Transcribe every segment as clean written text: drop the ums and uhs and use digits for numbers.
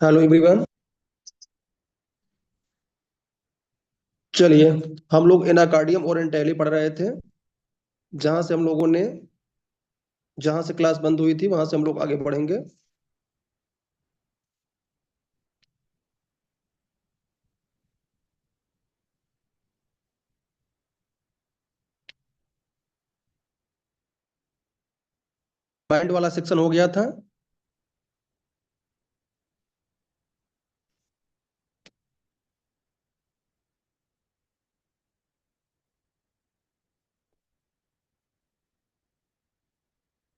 Hello everyone. चलिए, हम लोग एनाकार्डियम और एंटेली पढ़ रहे थे। जहां से हम लोगों ने जहां से क्लास बंद हुई थी वहां से हम लोग आगे बढ़ेंगे। माइंड वाला सेक्शन हो गया था।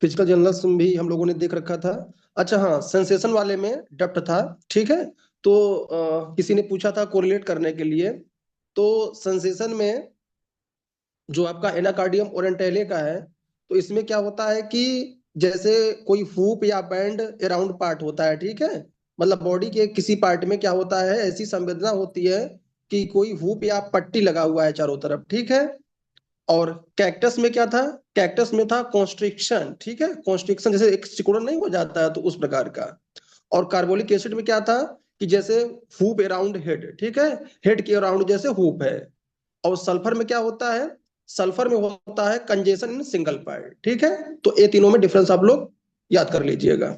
फिजिकल जर्नलिज्म भी हम लोगों ने देख रखा था। अच्छा, हाँ, सेंसेशन वाले में डेप्थ था। ठीक है। तो किसी ने पूछा था कोरिलेट करने के लिए। तो सेंसेशन में जो आपका एनाकार्डियम ओरेंटेले का है, तो इसमें क्या होता है कि जैसे कोई हुप या बैंड अराउंड पार्ट होता है। ठीक है। मतलब बॉडी के किसी पार्ट में क्या होता है, ऐसी संवेदना होती है कि कोई हुप या पट्टी लगा हुआ है चारों तरफ। ठीक है। और कैक्टस में क्या था? कैक्टस में था कॉन्स्ट्रिक्शन। ठीक है, कॉन्स्ट्रिक्शन जैसे एक सिकुड़न नहीं हो जाता है, तो उस प्रकार का। और कार्बोलिक एसिड में क्या था कि जैसे हुप अराउंड हेड। ठीक है, हेड के अराउंड जैसे हुप है। और सल्फर में क्या होता है? सल्फर में होता है कंजेशन इन सिंगल पार्ट। ठीक है। तो ये तीनों में डिफरेंस आप लोग याद कर लीजिएगा।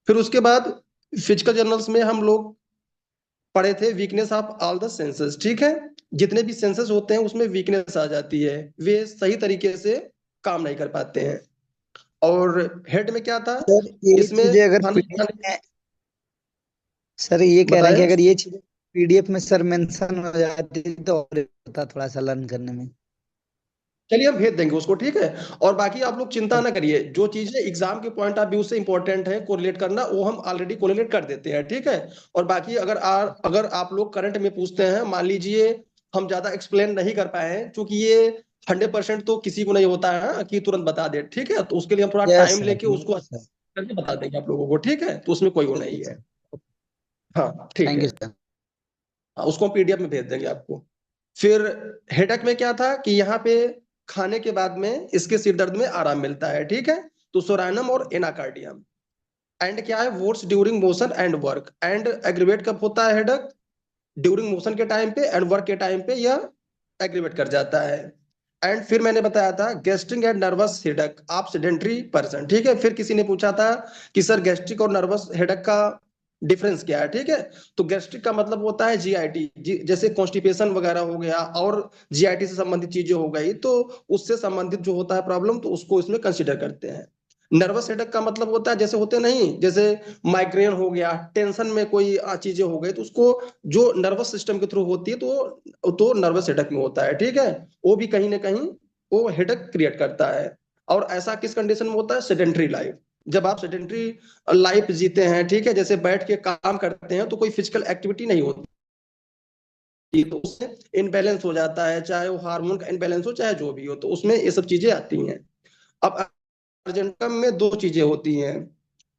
फिर उसके बाद फिजिकल जर्नल्स में हम लोग पढ़े थे weakness of all the senses. ठीक है। जितने भी सेंसेस होते हैं उसमें वीकनेस आ जाती है, वे सही तरीके से काम नहीं कर पाते हैं। और हेड में क्या था? सर ये इसमें चीजें अगर खाने पीडीएफ खाने में, सर ये कह रहे हैं कि बताएं। अगर ये चीजें पीडीएफ में सर मेंशन हो जाती तो और होता थोड़ा सा लर्न करने में। चलिए, हम भेज देंगे उसको। ठीक है। और बाकी आप लोग चिंता ना करिए, जो चीजें एग्जाम के पॉइंट ऑफ व्यू से इंपॉर्टेंट है कोरिलेट करना, वो हम ऑलरेडी कोरिलेट कर देते हैं। ठीक है। और बाकी अगर आप लोग करंट में पूछते हैं, मान लीजिए हम ज्यादा एक्सप्लेन नहीं कर पाए हैं, क्योंकि ये 100% तो किसी को नहीं होता है कि तुरंत बता दे। ठीक है। तो उसके लिए हम थोड़ा यस टाइम सर, लेके उसको यस सर। करके बता देंगे आप लोगों को। ठीक है। तो उसमें कोई वो ओके नहीं है। सर। हाँ, ठीक थैंक है। You sir. हाँ, उसको हम पीडीएफ में भेज देंगे आपको। फिर हेडक में क्या था कि यहाँ पे खाने के बाद में इसके सिर दर्द में आराम मिलता है। ठीक है। तो सोरानम और एनाकार्डियम। एंड क्या है? Votes during motion and work. And aggravate कब होता है हेडक? ड्यूरिंग मोशन के टाइम पे एंड वर्क के टाइम पे यह एग्रीवेट कर जाता है। एंड फिर मैंने बताया था गैस्ट्रिक एंड नर्वस हेडक आप सेडेंटरी पर्सन। ठीक है। फिर किसी ने पूछा था कि सर गैस्ट्रिक और नर्वस हेडक का डिफरेंस क्या है। ठीक है। तो गैस्ट्रिक का मतलब होता है जीआईटी, जैसे कॉन्स्टिपेशन वगैरह हो गया, और जीआईटी से संबंधित चीजें हो गई, तो उससे संबंधित जो होता है प्रॉब्लम, तो उसको इसमें कंसिडर करते हैं। नर्वस हेडक का मतलब होता है जैसे होते नहीं, जैसे माइग्रेन हो गया, टेंशन में कोई चीजें हो गई, तो उसको जो नर्वस सिस्टम के थ्रू होती है, तो नर्वस हेडक में होता है। ठीक है। वो भी कहीं ना कहीं वो हेडक क्रिएट करता है। और ऐसा किस कंडीशन में होता है? Sedentary life. जब आप सेडेंटरी लाइफ जीते हैं, ठीक है, जैसे बैठ के काम करते हैं, तो कोई फिजिकल एक्टिविटी नहीं होती, तो उससे इनबैलेंस हो जाता है, चाहे वो हार्मोन का इनबैलेंस हो चाहे जो भी हो, तो उसमें ये सब चीजें आती हैं। अब अर्जेंटम में दो चीजें होती हैं।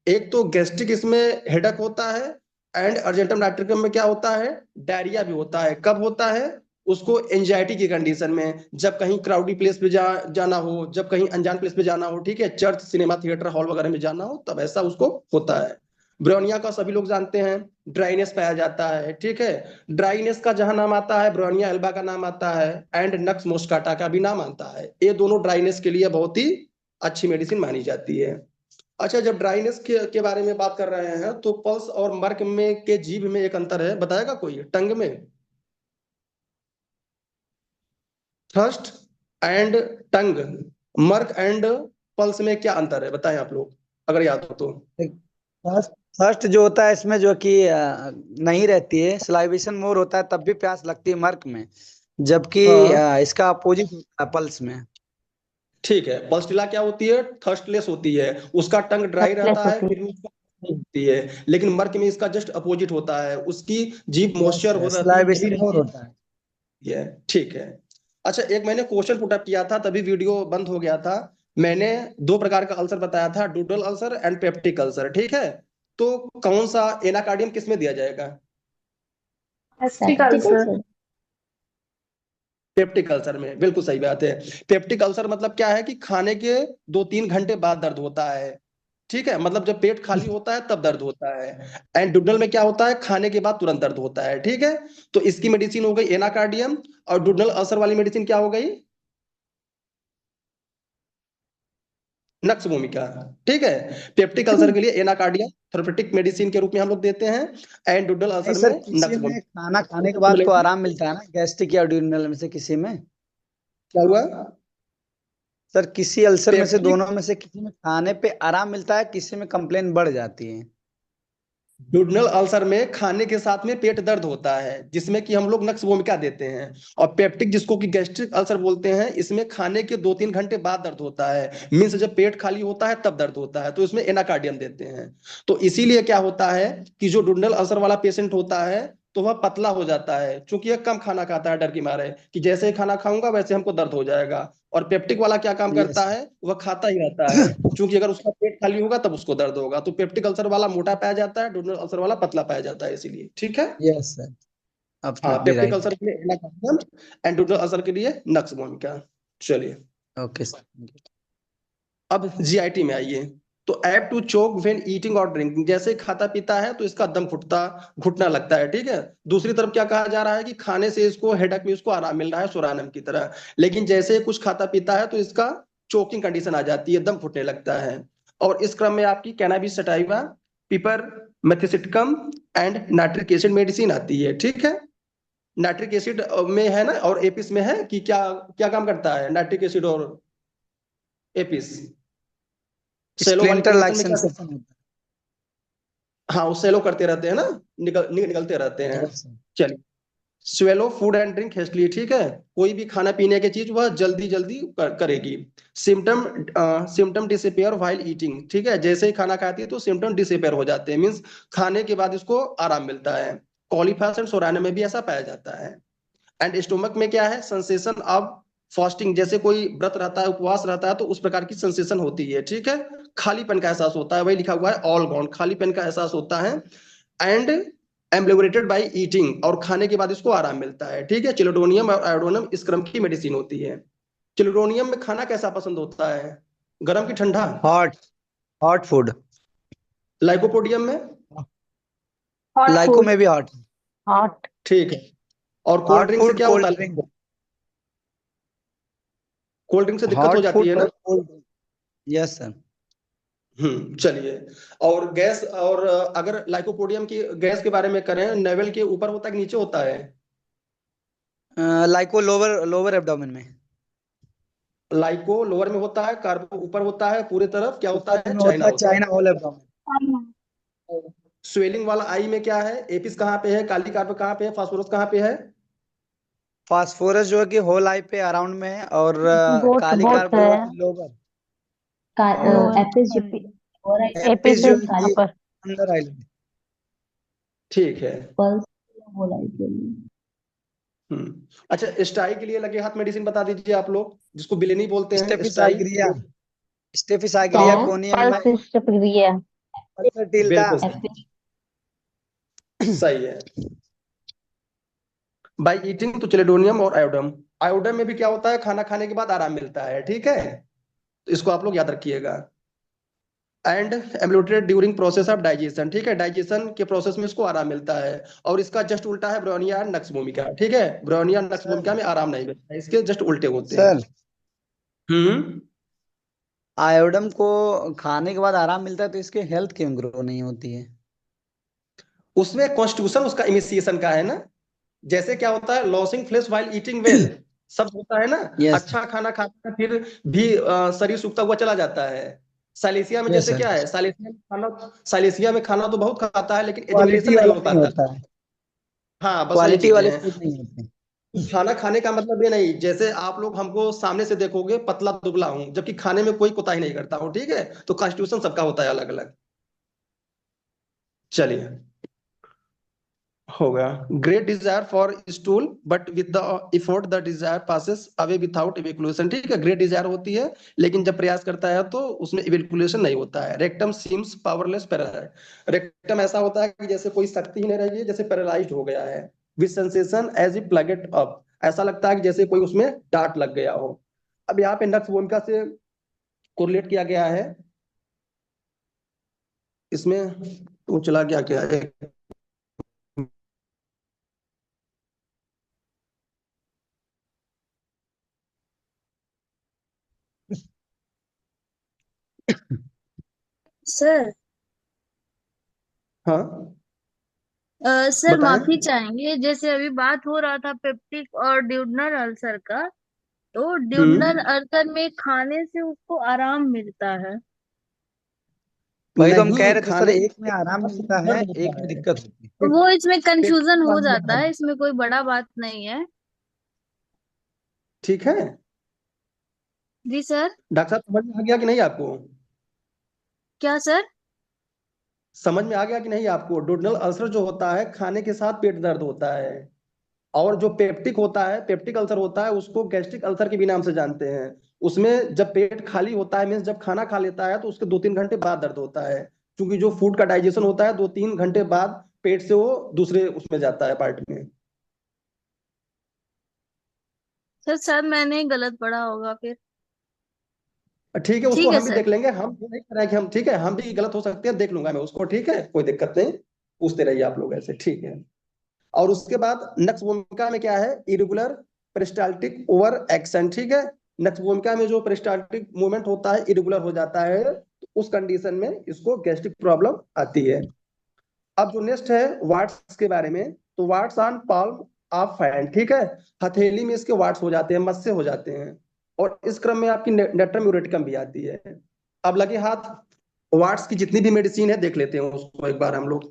एक तो गैस्ट्रिक इसमें हेडक होता है। एंड अर्जेंटम नाइट्रिकम में क्या होता है? डायरिया भी होता है। कब होता है? उसको एंजाइटी की कंडीशन में, जब कहीं क्राउडी प्लेस पे जाना हो, जब कहीं अनजान प्लेस पे जाना हो, ठीक है, चर्च, सिनेमा थिएटर, हॉल वगैरह में जाना हो, तब ऐसा उसको होता है। ब्रोनिया का सभी लोग जानते हैं, ड्राइनेस पाया जाता है। ठीक है। ड्राइनेस का जहां नाम आता है, ब्रोनिया एल्बा का नाम आता है, एंड नक्स मोस्काटा का भी नाम आता है। ये दोनों ड्राइनेस के लिए बहुत ही अच्छी मेडिसिन मानी जाती है। अच्छा, जब ड्राइनेस के बारे में बात कर रहे हैं, तो पल्स और मर्क में के जीभ में एक अंतर है, बताएगा कोई? टंग में thrust and tongue, Merck and pulse में क्या अंतर है, बताएं आप लोग अगर याद हो तो। फर्स्ट फर्स्ट जो होता है इसमें जो कि नहीं रहती है, सलाइवेशन मोर होता है तब भी प्यास लगती है मर्क में। जबकि हाँ, इसका अपोजिट होता है पल्स में। ठीक है। पल्सटिला क्या होती है? थर्स्टलेस होती है। उसका टंग ड्राई थर्डलेस रहता है, होती फिर भी उसका नहीं होती है। लेकिन मर्क में इसका जस्ट अपोजिट होता है, उसकी जीभ यस मॉइस्चर हो सर, रहती है, ढली सलाइवेशन मोर रहती होता है। है। ठीक है। अच्छा, एक मैंने क्वेश्चन पुटअप किया था, तभी वीडियो बंद हो गया था। मैंने दो प्रकार का अल्सर बताया था, doodle ulcer and peptic ulcer. ठीक है। तो कौन सा एनाकार्डियम किस में दिया जाएगा? Peptic ulcer. पेप्टिक अल्सर में, बिल्कुल सही बात है। पेप्टिक अल्सर मतलब क्या है कि खाने के 2-3 घंटे बाद दर्द होता है। ठीक है, मतलब जब पेट खाली होता है तब दर्द होता है। एंड डुडल में क्या होता है, खाने के बाद तुरंत दर्द होता है। ठीक है, तो इसकी मेडिसिन हो गई एनाकार्डियम। और डुडल अल्सर वाली मेडिसिन क्या हो गई, नक्स भूमिका। ठीक है, पेप्टिक अल्सर के लिए एनाकार्डियम थेरेपेटिक मेडिसिन के रूप में हम लोग देते हैं। एंड डुडल नहीं अल्सर सर, में किसी नक्स में भूमिका। खाना खाने के बाद को आराम मिलता है ना, गैस्ट्रिक या ड्यूरिनल में से किसी में। क्या हुआ, सर किसी अल्सर में से, पेप्टिक दोनों में से किसी में खाने पे आराम मिलता है, किसी में कंप्लेन बढ़ जाती है। डुडनल अल्सर में खाने के साथ में पेट दर्द होता है, जिसमें कि हम लोग नक्स भूमिका देते हैं। और पेप्टिक जिसको कि गैस्ट्रिक अल्सर बोलते हैं, इसमें खाने के 2-3 घंटे बाद दर्द होता है, मीन्स जब पेट खाली होता है तब दर्द होता है, तो इसमें एनाकार्डियम देते हैं। तो इसीलिए क्या होता है कि जो डुडनल अल्सर वाला पेशेंट होता है तो वह पतला हो जाता है, क्योंकि यह कम खाना खाता है डर की मारे कि जैसे ही खाना खाऊंगा वैसे हमको दर्द हो जाएगा। और पेप्टिक वाला क्या काम यस करता है, वह खाता ही रहता है, क्योंकि अगर उसका पेट खाली होगा तब उसको दर्द होगा। तो पेप्टिक अल्सर वाला मोटा पाया जाता है, डुडनल अल्सर वाला पतला पाया जाता है, इसीलिए। ठीक है, यस सर, हाँ, एब्सोल्युटली पेप्टिक राइट। अल्सर के लिए एनाकार्डियम एंड डुडनल अल्सर के लिए नक्स भूमिका। चलिए, ओके सर। अब जीआईटी में आइए। तो apt to choke when eating और ड्रिंकिंग, जैसे ही खाता पीता है तो इसका दम घुटता घुटना लगता है। ठीक है, दूसरी तरफ क्या कहा जा रहा है कि खाने से इसको हेडक में इसको आराम मिल रहा है सुरानम की तरह, लेकिन जैसे ही कुछ खाता पीता है तो इसका चोकिंग कंडीशन आ जाती है, दम घुटने लगता है। और इस क्रम में आपकी cannabis sativa, piper methysticum and nitric acid medicine आती है। ठीक है, नाइट्रिक एसिड में है ना, और एपिस में है कि क्या क्या काम करता है नाइट्रिक एसिड और एपिस, सेलो वाली स्प्लिंटर कंडीशन लाइक में क्या करता सेंसेशन है, होता हाँ वो सेलो करते रहते हैं ना, निकलते रहते है। हैं। Yes sir. चलिए, swallow food and drink hastily. ठीक है, कोई भी खाना पीने की चीज वह जल्दी जल्दी करेगी। Symptom symptom disappear while eating. ठीक है, जैसे ही खाना खाती है तो सिम्टम डिसअपियर हो जाते हैं, मीन्स खाने के बाद इसको आराम मिलता है। कॉलीफास एंड सोराना में भी ऐसा पाया जाता है। एंड स्टोमक में क्या है, सेंसेशन ऑफ फास्टिंग, जैसे कोई व्रत रहता है, उपवास रहता है, तो उस प्रकार की सेंसेशन होती है। ठीक है, खालीपन का एहसास होता है, वही लिखा हुआ है ऑल गॉन, खालीपन का एहसास होता है। एंड एम्बलेवरेटेड बाई ईटिंग, और खाने के बाद इसको आराम मिलता है। ठीक है, चिलोडोनियम और आयोडोनियम इस क्रम की मेडिसिन होती है। चिलोडोनियम में खाना कैसा पसंद होता है, गर्म की ठंडा। Hot, hot food. लाइकोपोडियम में, हॉट लाइको फूड। में भी हॉट। हॉट। ठीक है। और कोल्ड हॉट ड्रिंक से फूड क्या होता कोल्ड है, ड्रिंक। कोल्ड ड्रिंक से दिक्कत हो हॉट जाती फूड है ना। और कोल्ड ड्रिंक। Yes sir. चलिए। और गैस, और अगर लाइकोपोडियम की गैस के बारे में करें, नेवल के ऊपर होता है कि नीचे होता है, लाइको लोअर लोअर एब्डोमेन में। लाइको लोअर में होता है, कार्बो ऊपर होता है, पूरे तरफ क्या होता ऊपर है, में चाइना होता है होता चाइना होल एब्डोमेन। है। स्वेलिंग वाला आई में क्या है, एपिस कहाँ पे है, काली कार्ब कहाँ पे है, फास्फोरस कहाँ पे है। फास्फोरस जो है कि होल आई पे अराउंड में है, और बोथ काली बोथ कार्ब है। जो है कि लोअर। और एफएसजीपी और एपिस जो एपिस है कि अपर अंदर आइलैंड। ठीक है। पल्स बोलाई के लिए। अच्छा, स्टाई के लिए लगे हाथ मेडिसिन बता दीजिए आप लोग, जिसको बिलेनी बोलते हैं, स्टाई। स्टेफिसाइग्रिया, क्या स्टेफिसाइग्रिया है कोनियम में। पल्स प्रक्रिया। पल्सटिल्डा। बिल्कुल एफएस। सही है। बाई ईटिंग तो चिलेडोनियम और आयोडम। आयोडम में भी क्या होता है, खाना खाने के बाद आराम मिलता है। ठीक है, तो इसको आप लोग याद रखिएगा। And embloated during process of digestion. ठीक है, डाइजेशन के प्रोसेस में इसको आराम मिलता है। और इसका जस्ट उल्टा है ब्रोनिया नक्स भूमिका। ठीक है, ब्रोनिया नक्स सर, भूमिका में आराम नहीं मिलता है, इसके जस्ट उल्टे होते हैं। सर हम्म आयोडम को खाने के बाद आराम मिलता है, तो इसकी हेल्थ क्यों ग्रो नहीं होती है? उसमें कॉन्स्टिट्यूशन उसका इनिशिएशन का है ना। जैसे क्या होता है, losing flesh while eating well, सब होता है ना। यस, अच्छा खाना खाता है, फिर भी शरीर सूखता हुआ चला जाता है। साइलेसिया में यस जैसे सर। क्या है, साइलेसिया में खाना तो बहुत खाता है, लेकिन एजुमिनेशन क्वालिटी नहीं वाला हो नहीं पाता। होता है, हाँ, बस वही क्वालिटी चीजें वाले हैं। फूड नहीं होते। खाना खाने का मतलब ये नहीं, जैसे आप लोग हमको सामने से देखोगे पतला दुबला हूं, जबकि खाने में कोई कोताही नहीं करता हूँ। ठीक है, तो कॉन्स्टिट्यूशन सबका होता है अलग अलग। चलिए, हो गया। Great desire for stool but with the effort the desire passes away without evacuation. ठीक है, ग्रेट डिजायर होती है, लेकिन जब प्रयास करता है तो उसमें इवेकुलेशन नहीं होता है। Rectum seems powerless paralyse. Rectum ऐसा होता है कि जैसे कोई शक्ति ही नहीं रही है, जैसे पैरालाइज्ड हो गया है। With sensation as if plugged up, ऐसा लगता है कि जैसे कोई उसमें डार्ट लग गया हो। अब यहाँ पे नक्स भूमिका से कोरिलेट किया गया है। इसमें तो चला क्या क्या है। सर हाँ सर बताएं। माफी चाहेंगे, जैसे अभी बात हो रहा था पेप्टिक और ड्यूडनल अल्सर का, तो ड्यूडनल हम्म। अल्सर में खाने से उसको आराम मिलता है। वही तो हम कह नहीं, रहे थे सर, खाने एक में से आराम मिलता है, दर्द एक होता में है। दिक्कत होती है। वो इसमें कंफ्यूजन पेट हो वाले जाता है, दर्द। इसमें कोई बड़ा बात नहीं है। ठीक है। जी सर। डॉक्टर साहब समझ में आ गया कि नहीं आपको? क्या सर? समझ में आ गया कि नहीं आपको? डोडनल अल्सर जो होता है खाने के साथ पेट दर्द होता है। और जो पेप्टिक होता है, पेप्टिक अल्सर होता है, उसको गैस्ट्रिक अल्सर के भी नाम से जानते हैं। उसमें जब पेट खाली होता है, मीन्स जब खाना खा लेता है, तो उसके 2-3 घंटे बाद दर्द होता है। क्योंकि जो फूड का डाइजेशन होता है 2-3 घंटे बाद पेट से वो दूसरे उसमें जाता है पार्ट में। सर शायद मैंने गलत पढ़ा होगा फिर। ठीक है, उसको ठीक है हम भी सर। देख लेंगे। हम ये नहीं कर रहे हैं कि हम, ठीक है, हम भी गलत हो सकते हैं, देख लूंगा मैं उसको। ठीक है, कोई दिक्कत नहीं। पूछते रहिए आप लोग ऐसे, ठीक है। और उसके बाद नक्स भूमिका में क्या है? Irregular peristaltic over action. ठीक है। नक्स भूमिका में जो पेरिस्टाल्टिक मूवमेंट होता है इरेगुलर हो जाता है, तो उस कंडीशन में इसको गैस्ट्रिक प्रॉब्लम आती है। अब जो नेक्स्ट है वाट्स के बारे में, तो warts on palm of hand. ठीक है। हथेली में इसके वाट्स हो जाते हैं, मस्से हो जाते हैं। और इस क्रम में आपकी नेट्रम यूरेटिकम भी आती है। अब लगे हाथ, वाट्स की जितनी भी मेडिसिन है देख लेते हैं उसको एक बार हम लोग,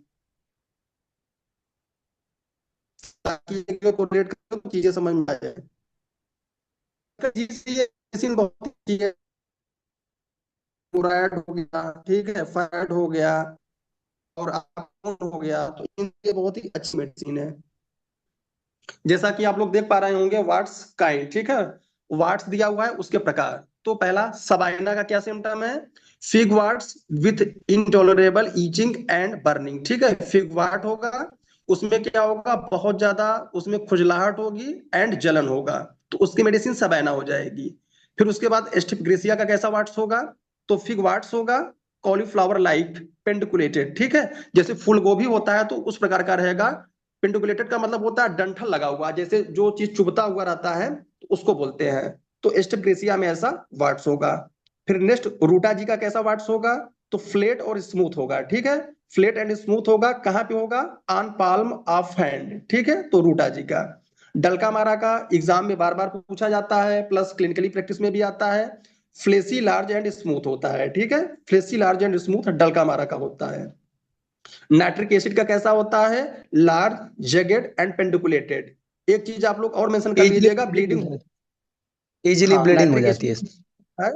ताकि कोरिलेट कर चीजें समझ में आ जाए। मेडिसिन बहुत अच्छी है। फ्लोराइड हो गया, ठीक है, फाइड हो गया, और आर्गोन हो गया, तो इनके बहुत ही अच्छी मेडिसिन है। जैसा कि आप लोग देख पा रहे होंगे वाट्स काइंड, ठीक है। वाट्स दिया हुआ है, उसके प्रकार। तो पहला सबाइना का क्या सिम्टम है? Fig warts with intolerable itching and burning. ठीक है, फिग वाट होगा, उसमें क्या होगा? बहुत ज्यादा उसमें खुजलाहट होगी एंड जलन होगा, तो उसकी मेडिसिन सबाइना हो जाएगी। फिर उसके बाद स्टिपग्रेसिया का कैसा वाट्स होगा? तो फिग वाट्स होगा, कॉलीफ्लावर लाइक, पेंडिकुलेटेड। ठीक है, जैसे फूल गोभी होता है तो उस प्रकार का रहेगा। पेंडुकुलेटेड का मतलब होता है डंठल लगा हुआ, जैसे जो चीज चुभता हुआ रहता है तो उसको बोलते हैं। तो एस्टेप्रेसिया में ऐसा वाट्स होगा। फिर नेक्स्ट रूटा जी का कैसा वाट्स होगा? तो फ्लेट और स्मूथ होगा। ठीक है, फ्लेट एंड स्मूथ होगा, कहाँ पे होगा? On palm of hand. ठीक है, तो रूटा जी का। डलका मारा का एग्जाम में बार बार पूछा जाता है, प्लस क्लिनिकली प्रैक्टिस में भी आता है। फ्लेसी लार्ज एंड स्मूथ होता है। ठीक है, फ्लेसी लार्ज एंड स्मूथ डलका मारा का होता है। नाइट्रिक एसिड का कैसा होता है? Large, jagged and pedunculated. एक चीज आप लोग और मेंशन कर इजीली लीजिएगा, ब्लीडिंग ब्लीडिंग। हो जाती है, इजीली हाँ, ब्लीडिंग हो नाइट्रिक जाती है एसिड इसमें। है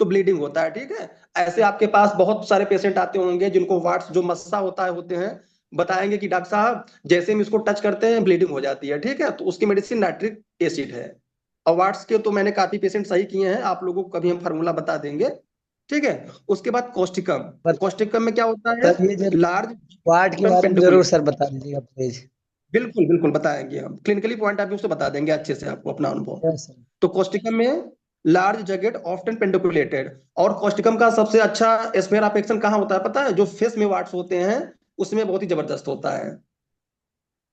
तो ब्लीडिंग होता है। ठीक है। ऐसे आपके पास बहुत सारे पेशेंट आते होंगे जिनको वाट्स जो मस्सा होता है होते हैं, बताएंगे कि डॉक्टर साहब जैसे हम इसको टच करते हैं ब्लीडिंग हो जाती है। ठीक है, तो उसकी मेडिसिन नाइट्रिक एसिड है। और वाट्स के तो मैंने काफी पेशेंट सही किए हैं, आप लोगों को कभी हम फार्मूला बता देंगे। ठीक है। उसके बाद कोस्टिकम। कोस्टिकम में क्या होता है? बताइए जरूर, लार्ज वार्ड के बारे में जरूर पेंडिकुलेट। सर बता दीजिएगा प्लीज। बिल्कुल बिल्कुल बताएंगे, हम क्लिनिकली पॉइंट ऑफ व्यू से बता देंगे अच्छे से आपको अपना अनुभव। Yes sir. तो कोस्टिकम में लार्ज जगेट ऑफ्टन पेंडिकुलेटेड। और कोस्टिकम का सबसे अच्छा स्मेयर अफेक्शन कहाँ होता है पता है? जो फेस में वाट्स होते हैं उसमें बहुत ही जबरदस्त होता है।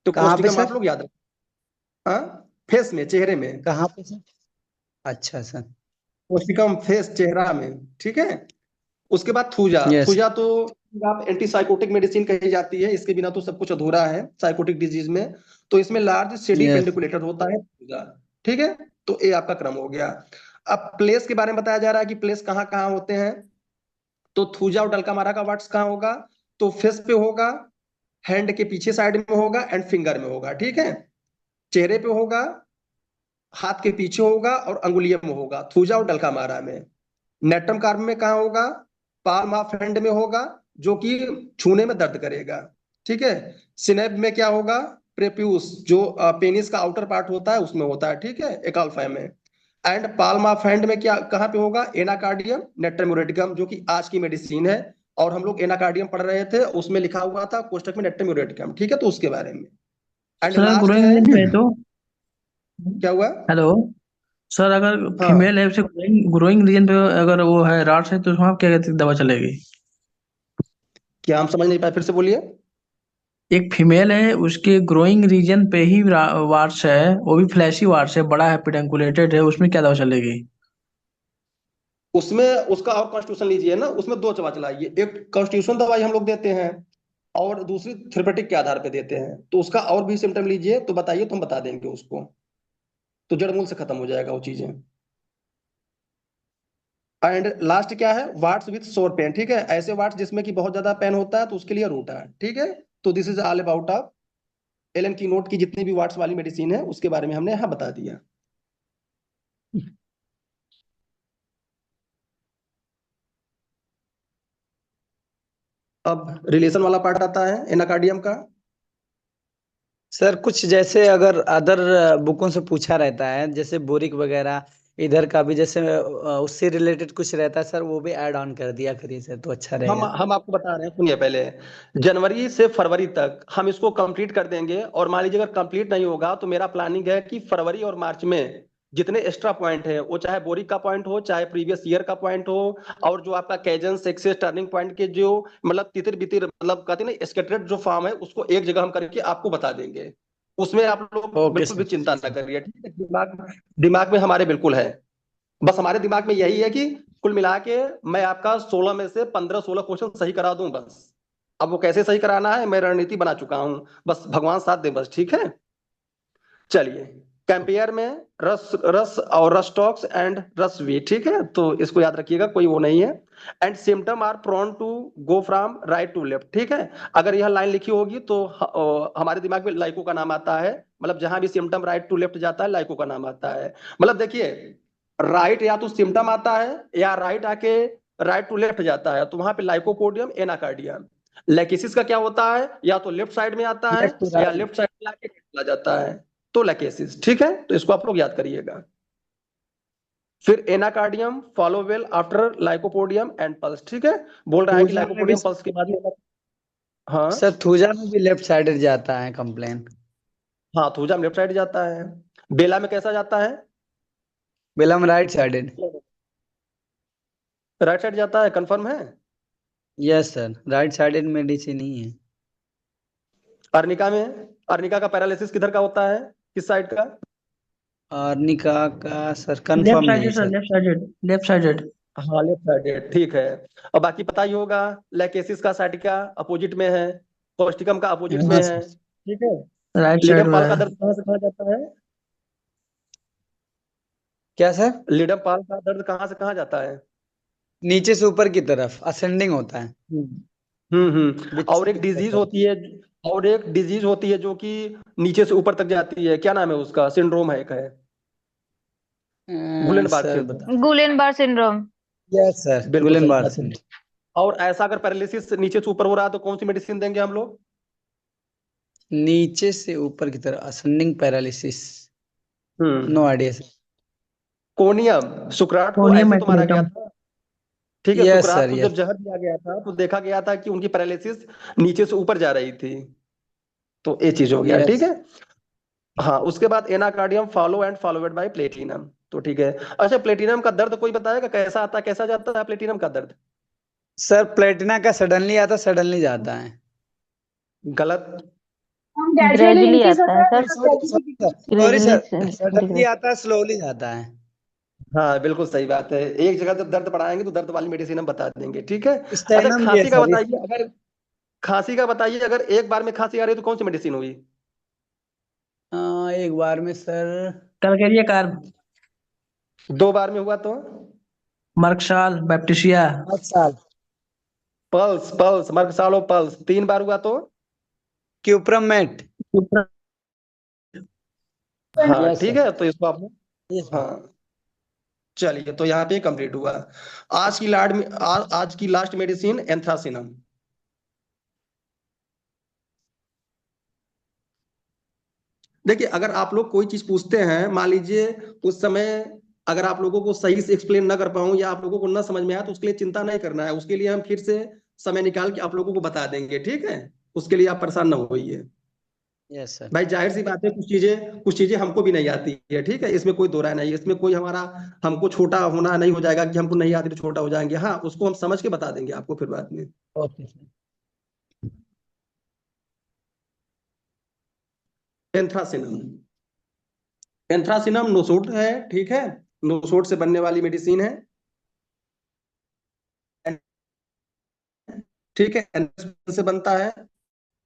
तो कहाँ पे कोस्टिकम आप सर? लोग याद रखें। हाँ, फेस में, चेहरे में। कहाँ पे सर? अच्छा सर। कोस्टिकम फेस, चेहरा में। ठीक है। उसके बाद थूजा। यस। थूजा तो आप एंटीसाइकोटिक मेडिसिन कही जाती है, इसके बिना तो सब कुछ अधूरा है साइकोटिक डिजीज में। तो इसमें लार्ज सीडी यस। पेंडिकुलेटर होता है थूजा। ठीक है, तो ये आपका क्रम हो गया। अब प्लेस के बारे में बताया जा रहा है कि प्लेस कहाँ कहाँ होते हैं। तो थूजा और डलकामारा का वाट्स कहाँ होगा? तो फेस पे होगा, हैंड के पीछे साइड में होगा एंड फिंगर में होगा। ठीक है, चेहरे पे होगा, हाथ के पीछे होगा और अंगुलियों में होगा, थूजा और डलकामारा में। नेट्रम कार्ब में कहाँ होगा? पाल्म ऑफ हैंड में होगा, जो कि छूने में दर्द करेगा। ठीक है। सिनेब में क्या होगा? प्रेप्यूस, जो पेनिस का आउटर पार्ट होता है उसमें होता है। ठीक है, एकाल्फा में। एंड पाल्म ऑफ हैंड में क्या कहाँ पे होगा? एनाकार्डियम नेट्रम जो कि आज की मेडिसिन है। और हम लोग एनाकार्डियम पढ़ रहे थे, उसमें लिखा हुआ था कोष्टक में नेट्रम। ठीक है, तो उसके बारे में। एंड सर लास्ट ग्रोइंग है, रीजन पे तो क्या हुआ? हेलो सर, अगर हाँ, फीमेल है उसे ग्रोइंग रीजन पे अगर वो है राट्स है तो उसमें आप क्या कहते दवा चलेगी? क्या हम समझ नहीं पाए, फिर से बोलिए। एक फीमेल है, उसके ग्रोइंग रीजन पे ही वार्ड्स है, वो भी फ्लैशी वार्ड्स है, बड़ा है, पेडुंकुलेटेड है, उसमें क्या दवा चलेगी? उसमें उसका और कॉन्स्टिट्यूशन लीजिए ना, उसमें दो दवा चलाइए, एक कॉन्स्टिट्यूशन दवाई हम लोग देते हैं और दूसरी थेरेपेटिक के आधार पे देते हैं, तो उसका और भी सिम्टम लीजिए तो बताइए, तो हम बता देंगे उसको, तो जड़ मूल से खत्म हो जाएगा वो चीजें। एंड लास्ट क्या है, वाट्स विथ सोर पेन, ठीक है, ऐसे वाट्स जिसमें कि बहुत ज्यादा पेन होता है तो उसके लिए रूट है, ठीक है। तो this is all about of Allen की नोट की जितनी भी वाट्स वाली मेडिसिन है उसके बारे में हमने यहाँ बता दिया। अब रिलेशन वाला पार्ट आता है एनाकार्डियम का। सर कुछ जैसे अगर अदर बुकों से पूछा रहता है, जैसे बोरिक वगैरह इधर का भी, जैसे उससे रिलेटेड कुछ रहता है सर, वो भी ऐड ऑन कर दिया करिए सर, तो अच्छा हम रहेगा। हम आपको बता रहे हैं, सुनिए पहले। जनवरी से फरवरी तक हम इसको कंप्लीट कर देंगे, और मान लीजिए अगर कंप्लीट नहीं होगा तो मेरा प्लानिंग है कि फरवरी और मार्च में जितने एक्स्ट्रा पॉइंट है, वो चाहे बोरिक का पॉइंट हो, चाहे प्रीवियस ईयर का पॉइंट हो, और जो आपका कैजन सक्सेस टर्निंग पॉइंट के जो मतलब तितिर बितिर मतलब कहते हैं ना स्केटरेड जो फॉर्म है, उसको एक जगह हम करके आपको बता देंगे। उसमें आप लोग ओके बिल्कुल भी सर। चिंता ना करिए, ठीक है। दिमाग दिमाग में हमारे बिल्कुल है, बस हमारे दिमाग में यही है कि कुल मिला के मैं आपका 16 में से 15-16 क्वेश्चन सही करा दूं बस। अब वो कैसे सही कराना है मैं रणनीति बना चुका हूं, बस भगवान साथ दे बस, ठीक है। चलिए, कैंपियर में रस रस और रस्टॉक्स एंड रसवी, ठीक है, तो इसको याद रखिएगा, कोई वो नहीं है। And symptom are prone to go from right to left, ठीक है। अगर यह लाइन लिखी होगी तो हमारे दिमाग में लाइको का नाम आता है, मतलब जहां भी सिम्टम राइट टू लेफ्ट जाता है लाइको का नाम आता है। मतलब देखिए, राइट या तो सिम्टम आता है या राइट आके राइट टू लेफ्ट जाता है, तो वहां पे लाइकोपोडियम एनाकार्डियम। लेकिसिस का क्या होता है, या तो लेफ्ट साइड में आता है लेफ्ट टू या राइट। लेफ्ट साइड में आके चला जाता है, तो लैकेसिस, ठीक है, तो इसको आप लोग याद करिएगा। फिर Anacardium follow well after lycopodium and pulse, ठीक है। बोल रहा है कि थूजा में भी लाइकोपोडियम पल्स के बाद में, हाँ। सर, थूजा में भी लेफ्ट साइडेड जाता है कंप्लेन। हाँ, थूजाम लेफ्ट साइड जाता है। बेला में कैसा जाता है? बेलम राइट साइडेड। राइट साइड जाता है, कंफर्म है। Yes sir, right sided medicine ही है। अर्निका में, अर्निका का पैरालिसिस किधर का होता है, किस साइड का? और निका का सर लेफ्ट कंफर्म नहीं sided sir, sir. Left sided, left sided. हाँ, लेफ्ट साइड, ठीक है। और बाकी पता ही होगा, लैकेसिस का साइटिका अपोजिट में है, कॉस्टिकम का अपोजिट में हाँ है, सर। ठीक है। राइट साइड लिडम में पाल है। का दर्द कहाँ से कहाँ जाता है? क्या सर? लिडम पाल का दर्द कहाँ से कहाँ जाता है? नीचे से ऊपर की तरफ असेंडिंग होता है। और बिच्छू की एक तरफ डिजीज सर। होती है, और एक डिजीज होती है जो कि नीचे से ऊपर तक जाती है, क्या नाम है उसका, सिंड्रोम है एक है, गुलेनबार्ग सर सिंड्रोम। बता। गुलेन बार सिंड्रोम। यस सर, बिल्कुल गुलेन सही बार बात है। सिंह। और ऐसा अगर पैरालिसिस नीचे से ऊपर हो रहा है तो कौन सी मेडिसिन देंगे हम लोग? नीचे से ऊपर की तरफ असेंडिंग पैरालिसिस। नो हम्म आइडिया सर। कोनियम, सुकरात को सोनियम ऐसे तो मारा गया मेटलेटम। था, ठीक है। यस सुकरात सर, को जब यस। जहर दिया गया था तो देखा गया था कि उनकी पैरालिसिस नीचे से ऊपर जा रही थी, तो ये चीज हो गया, ठीक यस। है। हाँ, उसके बाद anacardium follow and followed by platinum, तो ठीक है। अच्छा, प्लेटिनम का दर्द कोई बताएगा कैसा आता है, कैसा जाता है प्लेटिनम का दर्द? सर प्लेटिना का सडनली आता, सडनली जाता है। गलत। ग्रेजुअली आता है sir, sorry gradually sir, suddenly degrade. आता है, स्लोली जाता है। हाँ, बिल्कुल सही बात है, एक जगह जब दर्द बढ़ाएंगे तो दर्द वाली मेडिसिन हम बता देंगे, ठीक है। अच्छा, स्टेनम भी है खांसी का सर बताइए, अगर खांसी का बताइए, अगर एक बार में खांसी आ रही है तो कौन सी मेडिसिन हुई? एक बार में सर। Calcarea carb. दो बार में हुआ तो? मर्कशाल, बैप्टिशिया। अच्छा। पल्स पल्स मर्कसालो पल्स, तीन बार हुआ तो? क्यूप्रमेट। हाँ, यस ठीक सर। है, तो इसको आप, यस सर। हाँ। चलिए, तो यहाँ पे कंप्लीट हुआ। आज की लाड में आज की लास्ट मेडिसिन एंथ्रासिनम। देखिए, अगर आप लोग कोई चीज पूछते हैं, मान लीजिए उस समय अगर आप लोगों को सही से एक्सप्लेन ना कर पाऊं या आप लोगों को ना समझ में आया, तो उसके लिए चिंता नहीं करना है, उसके लिए हम फिर से समय निकाल के आप लोगों को बता देंगे, ठीक है। उसके लिए आप परेशान ना होइए। Yes sir. भाई जाहिर सी बात है, कुछ चीजें हमको भी नहीं आती है, ठीक है, इसमें कोई दो राय नहीं है, इसमें कोई हमारा हमको छोटा होना नहीं हो जाएगा कि हमको नहीं आती तो छोटा हो जाएंगे, हाँ, उसको हम समझ के बता देंगे आपको फिर बाद में। Okay sir. Anthracinum. Anthracinum nosode है, ठीक है, नोसोड से बनने वाली मेडिसिन है, ठीक है, एंथ्रासिनम से बनता है।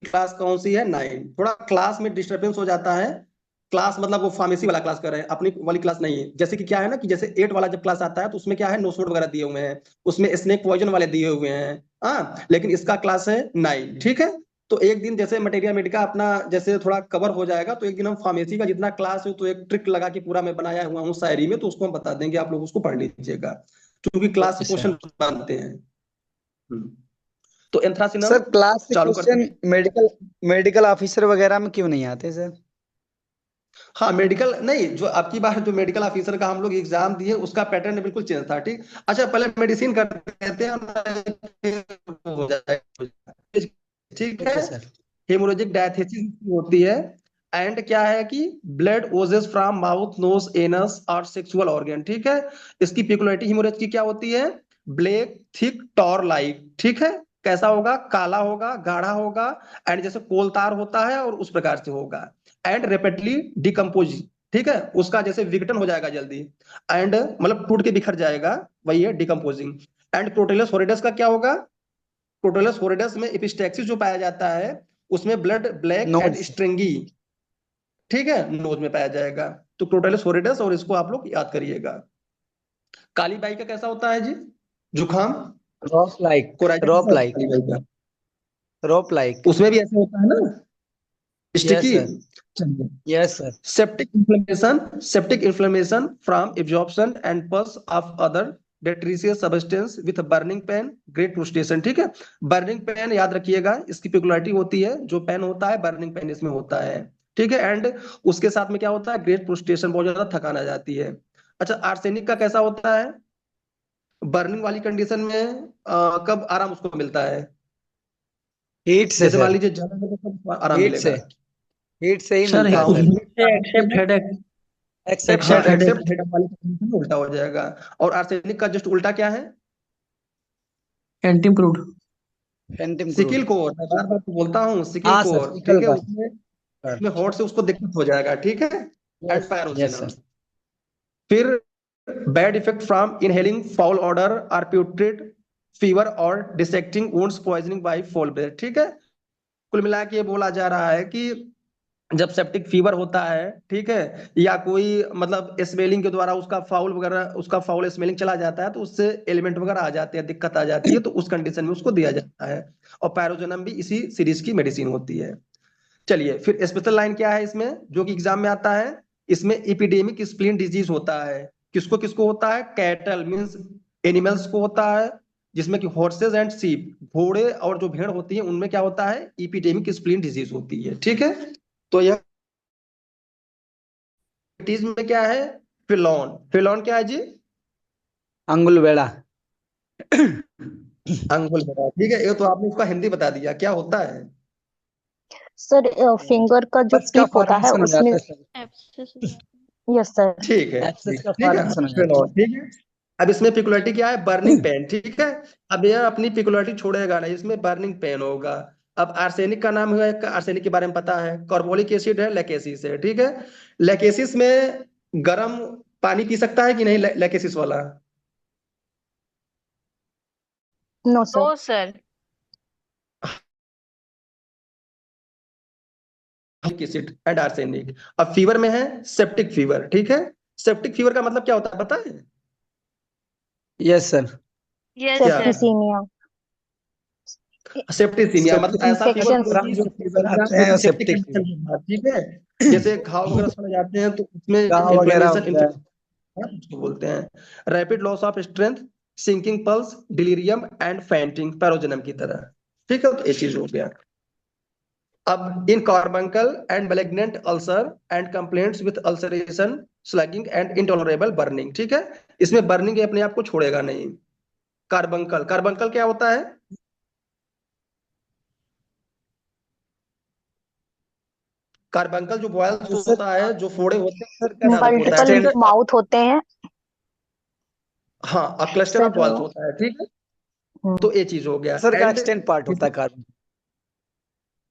क्लास कौन सी है? 9। थोड़ा क्लास में डिस्टरबेंस हो जाता है। क्लास मतलब वो फार्मेसी वाला क्लास कर रहे हैं, अपनी वाली क्लास नहीं है। जैसे कि क्या है ना, कि जैसे 8 वाला जब क्लास आता है तो उसमें क्या है, नोसोड वगैरह दिए हुए हैं, उसमें स्नेक पॉइजन वाले दिए हुए हैं। हाँ, लेकिन इसका क्लास है 9, ठीक है। तो एक दिन जैसे मटेरिया मेडिका अपना जैसे थोड़ा कवर हो जाएगा, तो एक दिन हम फार्मेसी का जितना क्लास है तो एक ट्रिक लगा के पूरा मैं बनाया हुआ हूँ शायरी में, तो उसको हम बता देंगे, आप लोग उसको पढ़ लीजिएगा, क्योंकि क्लास ओके से क्वेश्चन सर। बनते हैं। हम्म। तो एंथ्रासिनम सर क्लास के चालू करते क्वेश्चन हैं। मेडिकल मेडिकल ऑफिसर वगैरह में क्यों नहीं आते सर? हाँ, मेडिकल नहीं, जो आपकी बात जो मेडिकल ऑफिसर का हम लोग एग्जाम दिए उसका पैटर्न बिल्कुल चेंज था, ठीक। अच्छा, पहले मेडिसिन करते हैं, फिर हो जाएगा, ठीक है। Okay sir. हेमोरेजिक डायथेसिस होती है। एंड क्या है कि blood oozes from mouth, nose, anus और सेक्सुअल ऑर्गन, ठीक है। इसकी पिकुलरिटी हेमोरेज की क्या होती है? ब्लैक, थिक, टॉर लाइक, ठीक है। कैसा होगा? काला होगा, गाढ़ा होगा, एंड जैसे कोलतार होता है और उस प्रकार से होगा। एंड रेपिडली डिकम्पोज, ठीक है, उसका जैसे विघटन हो जाएगा जल्दी, एंड मतलब टूट के बिखर जाएगा, वही है डिकम्पोजिंग। एंड क्रोटेलस होरिडेस का क्या होगा? क्रोटेलस होरिडेस में एपिस्टैक्सिस जो पाया जाता है, उसमें blood black and nose. Stringy, ठीक है, नोज में पाया जाएगा। तो क्रोटेलस होरिडेस, और इसको आप लोग याद करिएगा। काली बाई का कैसा होता है जी? जुखाम। रॉप लाइक। कोराइजा कैसा रॉप होता है लाइक। काली बाई का? रॉप लाइक। उसमें भी ऐसे होता है ना, yes sticky. Sir. Yes sir. Septic inflammation from absorption and pus of other detritus substance with burning pain, great frustration, ठीक है। बर्निंग पेन याद रखिएगा, इसकी पेकुलियरिटी होती है, जो पेन होता है बर्निंग पेन इसमें होता है, ठीक है। एंड उसके साथ में क्या होता है? ग्रेट फ्रस्ट्रेशन, बहुत ज्यादा थकान आ जाती है। अच्छा, आर्सेनिक का कैसा होता है? बर्निंग वाली कंडीशन में कब आराम उसको मिलता है? हीट से जैसे मान सर। लीजिए ज्यादा ज्यादा कब आराम हीट से। मिलेगा? हीट से ही सर मिलता है हाँ, सर। उसमें एक्सेप्ट हेडेक। एक्सेप्ट हाँ, except headache headache. Sir. Except headache वाली कंडीशन में उल्टा हो जाएगा। और आर्सेनिक का जस्ट उल्टा क्या है? एंटी इम्प्रूव्ड। पेंटिम सिकिल क्रूड। कोर, मैं बार बार तो बोलता हूँ, सिकिल हाँ सर, कोर, सिकल ठीक है, का उसमें सर। उसमें हॉट से उसको दिक्कत हो जाएगा, ठीक है। And yes. यस पैरोसिनम। सर। फिर bad effect from inhaling foul odour और प्यूट्रिड फीवर और dissecting wounds, poisoning by foul breath, ठीक है। कुल मिला के ये बोला जा रहा है कि जब सेप्टिक फीवर होता है, ठीक है, या कोई मतलब स्मेलिंग के द्वारा उसका फाउल वगैरह, उसका फाउल स्मेलिंग चला जाता है, तो उससे एलिमेंट वगैरह आ जाते हैं, दिक्कत आ जाती है, तो उस कंडीशन में उसको दिया जाता है। और पैरोजनम भी इसी सीरीज की मेडिसिन होती है। चलिए, फिर स्पेशल लाइन क्या है इसमें जो कि एग्जाम में आता है? इसमें इपिडेमिक स्प्लीन डिजीज होता है। किसको किसको होता है? कैटल मीन्स एनिमल्स को होता है, जिसमें कि हॉर्सेज एंड सीप, घोड़े और जो भेड़ होती है उनमें क्या होता है? इपिडेमिक स्प्लीन डिजीज होती है, ठीक है। तो यह डायबिटीज में क्या है? फिलॉन। फिलॉन क्या है जी? अंगुल बेड़ा। अंगुल बता, ठीक है, ये तो आपने उसका हिंदी बता दिया, क्या होता है? सर फिंगर का जो एब्सेस का टिप होता है फॉर्मेशन हो उसमें। जाता है सर। एब्सेस हो जाता यस सर। ठीक है, एब्सेस ठीक का ठीक है, फॉर्मेशन हो जाता फिलॉन, ठीक है। अब इसमें पिकुलरिटी क्या है? बर्निंग पेन, ठीक है। अब यह अपनी पिकुलरिटी छोड़ेगा नहीं, इसमें बर्निंग पेन होगा। अब आर्सेनिक का नाम है, आर्सेनिक के बारे में पता है, कार्बोलिक एसिड है, लैकेसिस है, ठीक है। लैकेसिस में गर्म पानी पी सकता है कि नहीं, लैकेसिस वाला? No sir. No sir. Acid and arsenic. अब फीवर में है सेप्टिक फीवर, ठीक है। सेप्टिक फीवर का मतलब क्या होता है पता है? है। Yes sir. यस क्या? सर। सेप्टिसीमिया। सेप्टिसीमिया मतलब ऐसा फीवर इन्फेक्शन। जो कि जो फीवर आते हैं एंटीसेप्टिक सेप्टिक कंडीशन फीवर। के बाद, ठीक है। जैसे घाव वगैरह सड़ जाते हैं तो उसमें घाव वगैरह इन्फ्लेमेशन, होता है। उसको बोलते हैं rapid loss of strength, sinking pulse, delirium and fainting, पैरोजनम की तरह, ठीक है। तो ये चीज हो गया। अब in carbuncle and malignant ulcer and complaints with ulceration, sloughing and intolerable burning, ठीक है। इसमें बर्निंग अपने आप को छोड़ेगा नहीं। कार्बंकल, कार्बंकल क्या होता है? कार्बंकल जो बॉयल्स सर होता है, जो फोड़े होते हैं, सर उसका धारक होता है, मल्टीपल ठीक एक्सटेंड। है। माउथ होते हैं हाँ, क्लस्टर ऑफ सर। बॉयल्स होता है, ठीक है। हम्म, तो ये चीज हो गया। सर का एंड एक्सटेंड पार्ट होता है carbon.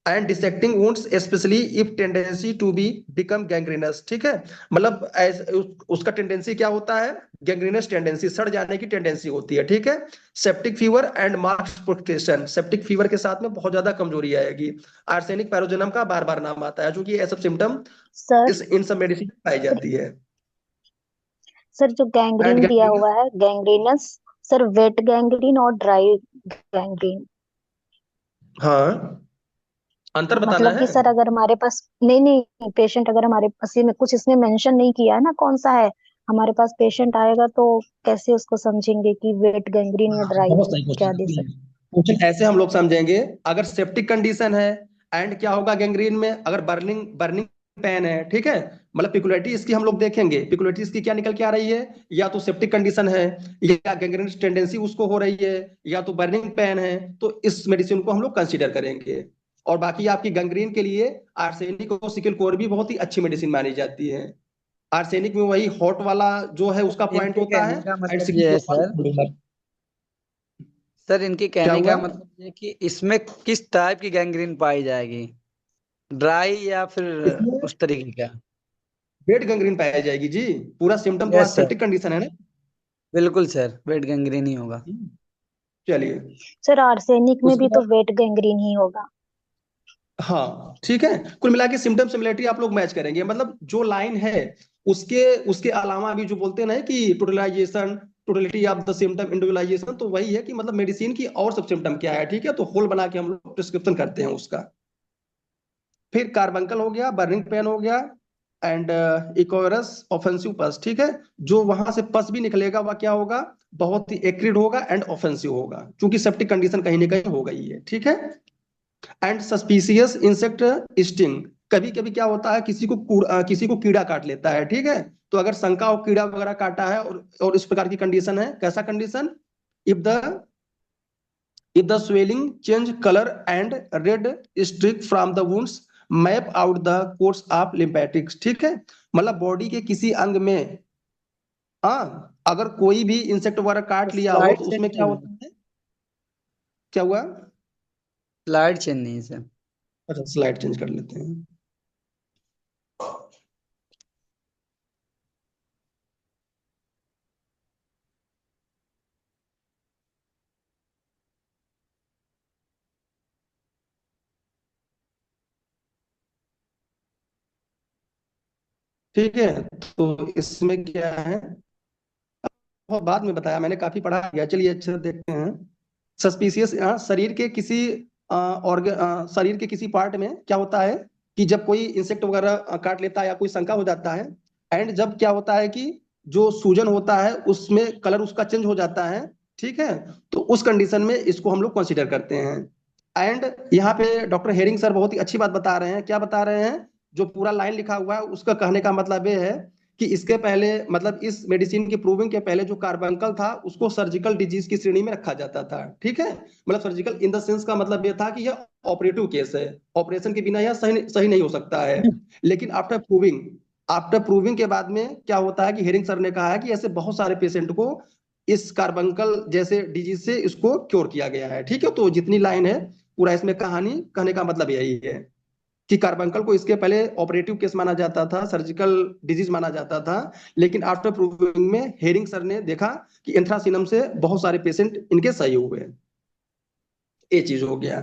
And dissecting wounds specially if tendency to be become gangrenous, ठीक है। मतलब उसका टेंडेंसी क्या होता है, गैंग्रीनस टेंडेंसी, सड़ जाने की टेंडेंसी होती है, ठीक है। Septic fever and marks protection, septic fever के साथ में बहुत ज्यादा कमजोरी आएगी। आर्सेनिक पैरोजनम का बार बार नाम आता है क्योंकि ये सब सिम्टम सर इन सब मेडिसिन में पाई जाती है। सर जो एंड गैंग्रीन दिया गैंग्रीनस, हुआ है गैंग्रीनस, सर वेट गैंग्रीन और ड्राई गैंग्रीन, हाँ अंतर बताना मतलब है। कि सर अगर हमारे पास नहीं नहीं पेशेंट अगर हमारे पास में कुछ इसने मेंशन नहीं किया है ना कौन सा है, हमारे पास पेशेंट आएगा तो कैसे उसको समझेंगे कि वेट गैंग्रीन या हाँ, ड्राई बहुत सही क्वेश्चन क्या दे है। सकते। क्वेश्चन ऐसे हम लोग समझेंगे, अगर सेप्टिक कंडीशन है एंड क्या होगा गैंग्रीन में, अगर बर्निंग बर्निंग पेन है, ठीक है। मतलब पिकुलिटी इसकी हम लोग देखेंगे, पिकुलिटी इसकी क्या निकल के आ रही है, या तो सेप्टिक कंडीशन है, या गैंग्रीनस टेंडेंसी उसको हो रही है, या तो बर्निंग पेन है, तो इस मेडिसिन को हम लोग कंसीडर करेंगे। और बाकी आपकी गैंग्रीन के लिए आर्सेनिक और सिकिल कोर भी बहुत ही अच्छी मेडिसिन मानी जाती है। आर्सेनिक में वही हॉट वाला जो है उसका पॉइंट इनके होता है, कहने का एंड मतलब सिकिल ये है कोर वाला सर, cold होता है। सर इनके क्या कहने हुआ? का मतलब ये कि इसमें किस टाइप की गैंग्रीन पाई जाएगी, ड्राई या फिर इसमें उस तरीके का? वेट गैंग्रीन पाई जाएगी जी। पूरा सिम्टम तो यस सर, सेप्टिक कंडीशन है ना। बिल्कुल सर, वेट गैंग्रीन ही होगा। चलिए, सर आर्सेनिक में उसके भी तो बाद वेट गैंग्रीन ही होगा। हाँ ठीक है, कुल मिला के सिम्टम सिमिलरिटी आप लोग मैच करेंगे, मतलब जो लाइन है उसके उसके अलावा अभी जो बोलते हैं ना कि totalisation, totality of the symptom, individualisation, तो वही है कि मतलब मेडिसिन की और सब सिम्टम क्या है, ठीक है। तो होल बना के हम लोग प्रिस्क्रिप्शन करते हैं उसका। फिर कार्बंकल हो गया, बर्निंग पेन हो गया, एंड इकोरस ऑफेंसिव पस, ठीक है। जो वहां से पस भी निकलेगा वह क्या होगा, बहुत ही एक्रिड होगा एंड ऑफेंसिव होगा, क्योंकि सेप्टिक कंडीशन कहीं ना कहीं हो गई है, ठीक है। एंड सस्पिशियस इंसेक्ट स्टिंग, कभी कभी क्या होता है किसी को कीड़ा काट लेता है, ठीक है। तो अगर शंका हो कीड़ा वगैरह काटा है और इस प्रकार की कंडीशन है, कैसा condition, if the if the swelling change color and red streak from the wounds map out the course of lymphatics, ठीक है। मतलब बॉडी के किसी अंग में, हाँ अगर कोई भी इंसेक्ट वगैरह काट लिया हो स्लाइड तो चेंज उसमें क्या नहीं होता है, है, क्या हुआ? स्लाइड चेंज नहीं है सर। अच्छा स्लाइड चेंज कर लेते हैं। ठीक है, तो इसमें क्या है, बहुत बाद में बताया मैंने, काफी पढ़ा गया, चलिए अच्छे से देखते हैं। सस्पिशियस, शरीर के किसी शरीर के किसी पार्ट में क्या होता है कि जब कोई इंसेक्ट वगैरह काट लेता है या कोई शंका हो जाता है, एंड जब क्या होता है कि जो सूजन होता है उसमें कलर उसका चेंज हो जाता है, ठीक है। तो उस कंडीशन में इसको हम लोग कंसीडर करते हैं। एंड यहाँ पे डॉक्टर हेरिंग सर बहुत ही अच्छी बात बता रहे हैं, क्या बता रहे हैं, जो पूरा लाइन लिखा हुआ है उसका कहने का मतलब ये है कि इसके पहले, मतलब इस मेडिसिन की प्रूविंग के पहले जो कार्बंकल था उसको सर्जिकल डिजीज की श्रेणी में रखा जाता था, ठीक है। मतलब सर्जिकल इन द सेंस का मतलब ये था कि यह ऑपरेटिव केस है, ऑपरेशन के बिना यह सही नहीं हो सकता है। लेकिन आफ्टर प्रूविंग के बाद में क्या होता है कि हेरिंग सर ने कहा है कि ऐसे बहुत सारे पेशेंट को इस कार्बंकल जैसे डिजीज से इसको क्योर किया गया है, ठीक है। तो जितनी लाइन है पूरा इसमें कहानी कहने का मतलब यही है कि कार्बंकल को इसके पहले ऑपरेटिव केस माना जाता था, सर्जिकल डिजीज माना जाता था, लेकिन आफ्टर प्रूविंग में हेरिंग सर ने देखा कि एंथ्रासिनम से बहुत सारे पेशेंट इनके सही हुए। ये चीज हो गया।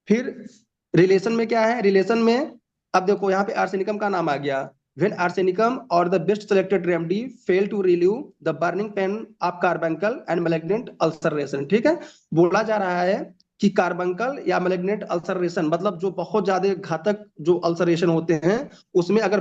फिर रिलेशन में क्या है, रिलेशन में अब देखो यहाँ पे आर्सेनिकम का नाम आ गया। व्हेन आर्सेनिकम और the best selected remedy fail to relieve the burning pain of carbuncle and malignant ulceration, ठीक है। बोला जा रहा है कि कार्बंकल या मैलिग्नेंट अल्सरेशन, मतलब जो बहुत ज्यादा घातक जो अल्सरेशन होते हैं उसमें अगर